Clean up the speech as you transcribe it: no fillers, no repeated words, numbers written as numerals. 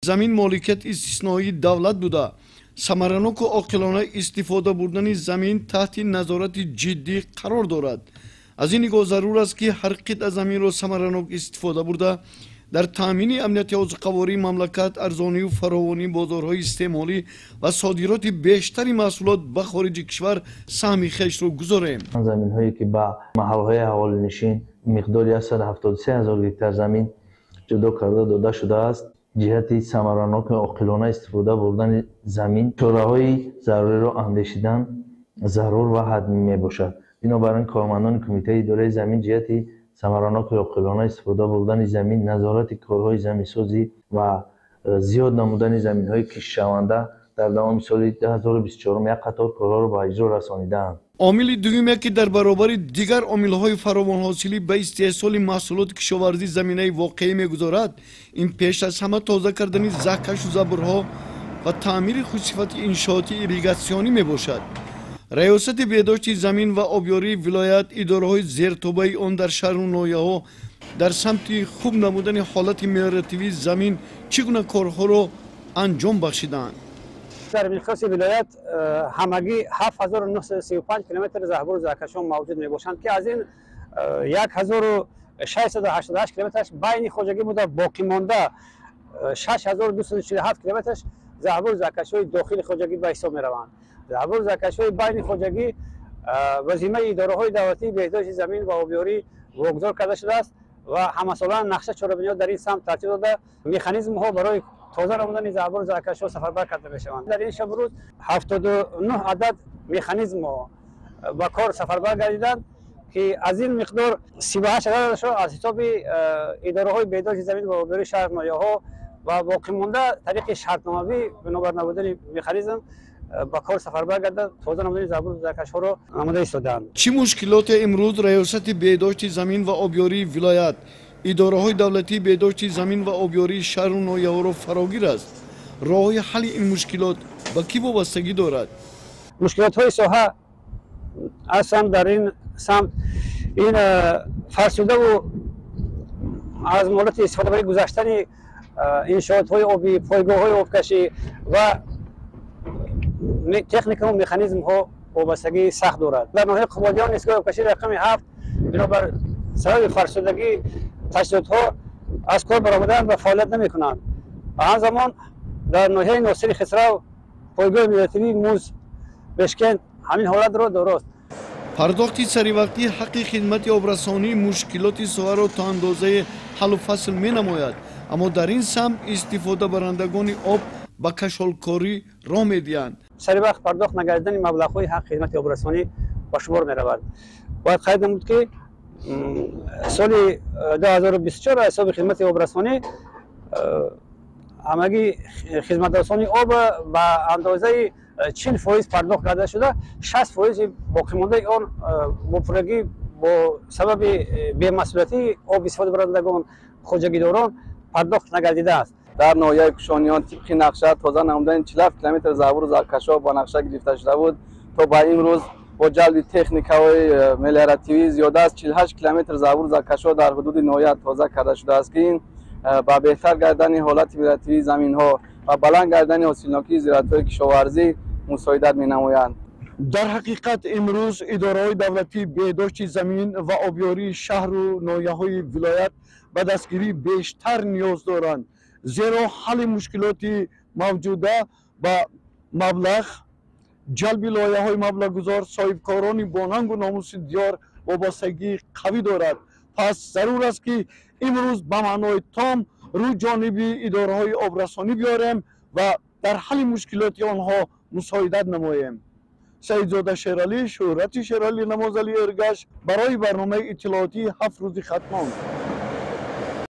замин моликияти истисноии давлат буда самараноку оқилона истифода бурдани замин таҳти назорати ҷиддӣ қарор дорад. аз ин нигоҳ зарур аст ки ҳар қитъа заминро самаранок истифода бурда дар таъмини амнияти озуқавории мамлакат арзонию фаровонии бозорҳои истеъмолӣ ва содироти бештари маҳсулот ба хориҷи кишвар саҳми хешро гузорем. заминҳое ки ба маҳалҳои аҳолинишин миқдори 173 000 гектар замин ҷудо карда дода шудааст. ҷиҳати самараноки оқилона истифода бурдани замин чораҳои заруриро андешидан зарур ва ҳатмӣ мебошад. бинобар ин кормандони кумитаи идораи замин ҷиҳати самараноки оқилона истифода бурдани замин назорати корҳои заминсозӣ ва зиёд намудани заминҳои киштшаванда дар давоми соли 2024 як қатор корҳоро ба иҷро расонидаанд. омили дуюме ки дар баробари дигар омилҳои фаровонҳосилӣ ба истеҳсоли маҳсулоти кишоварзӣ заминаи воқеӣ мегузорад, ин пеш аз ҳама тоза кардани заҳкашу забурҳо ва таъмири хушсифати иншооти ирригатсионӣ мебошад. раёсати беҳдошти замин ва обёрии вилоят идораҳои зертобаи он дар шаҳру ноҳияҳо дар самти хуб намудани ҳолати мелиоративии замин чӣ гуна корҳоро анҷом бахшидаанд. در مقیاس ولایت همگی 7935 کیلومتر زهبور زرکشان موجود می باشند که از این 1688 کیلومترش بین خوجگی بوده، باقی مانده 6247 کیلومترش زهبور زرکشان داخل خوجگی به حساب می روند. زهبور زرکشان بین خوجگی وظیفه اداره های دولتی بهداشت زمین و آبیاری واگذار کرده شده است و همسالانه نقشه چهاربنیاد در این سمت ترتیب داده. مکانیزم ها برای تازه نمودن زهبور زرکشان سفربر کرده می شوند. در این شب روز 79 عدد مکانیزم با کار سفربر گردیدند که از این مقدار 38 عددشون از حساب اداره های بهداشت زمین و آبیاری شهر نایه‌ها و باقی مانده طریق شرطنامه‌ای بنابر نبودن مکانیزم با کار سفربر گردیدند. تازه نمودن زهبور زرکشان را نموده ایستادند. چی مشکلات امروز ریاست بهداشت زمین و آبیاری ولایت اداره‌های دولتی بهداشت زمین و آبیاری شهر و ناحیه‌ها را فراگیر است؟ راه حل این مشکلات با کی وابستگی دارد؟ مشکلات‌های ساحه اصلا در این سمت این فرسوده و از مورد استفاده برای گذشتن انشاءات‌های آبی، پایگاه‌های آبکشی و تکنیک و مکانیزم‌ها وابستگی سخت دارد. در ناحیه قبادیان ایستگاه آبکشی رقم 7 بنابر سبب فرسودگی تجهیزات‌ها از کار برآمده‌اند و فعالیت نمی‌کنند. آن زمان در ناحیه ناصری خسرو پایگاه ملیتی موز بشکن همین حالت را دارست. پرداخت سریوقتی حق خدمت آبرسانی مشکلات ساحه را تا اندازه حل و فصل می‌نماید، اما در این سمت استفاده برندگان آب با کشالکاری راه می‌دهند. سریوقت پرداخت نگردیدن مبلغ‌های حق خدمت آبرسانی با شمار می‌رود. باید قید نمود که سال 2024 حساب خدمت آبرسانی همگی خدمت رسانی آب به اندازه 40% پرداخت کرده شده. 60% باقی مانده آن مفرگی با سبب بی‌مسئولیتی آب استفاده برندگان خوجگیداران پرداخت نگردیده است. در ناحیه کوشانیان طبق نقشه تازه نمودن 47 کیلومتر زهبور زرکشان با نقشه گرفته شده بود تا به امروز با جلب تکنیک‌های ملیاراتیوی زیاده از 48 کیلومتر زهبور زرکشان در حدود ناحیه تازه کرده شده است که این با بهتر گردن حالت ملیاراتیوی زمین‌ها و بلند گردن حاصلناکی زراعت‌های کشاورزی مساعدت می‌نمایند. در حقیقت امروز اداره‌های دولتی بهداشت زمین و آبیاری شهر و ناحیه‌های ولایت به دستگیری بیشتر نیاز دارند، زیرا حل مشکلات موجوده با مبلغ جلب لایحه‌های مبلغ‌گذار صاحبکاران باننگ و ناموس دیار وابستگی قوی دارد. پس ضرور است که امروز به معنای تام روی جانب اداره‌های آبرسانی بیاریم و در حل مشکلات آنها مساعدت نماییم. سعیدزاده شیرالی، شهرت شیرالی، نمازعلی ارگش برای برنامه اطلاعاتی 7 روزی ختمان.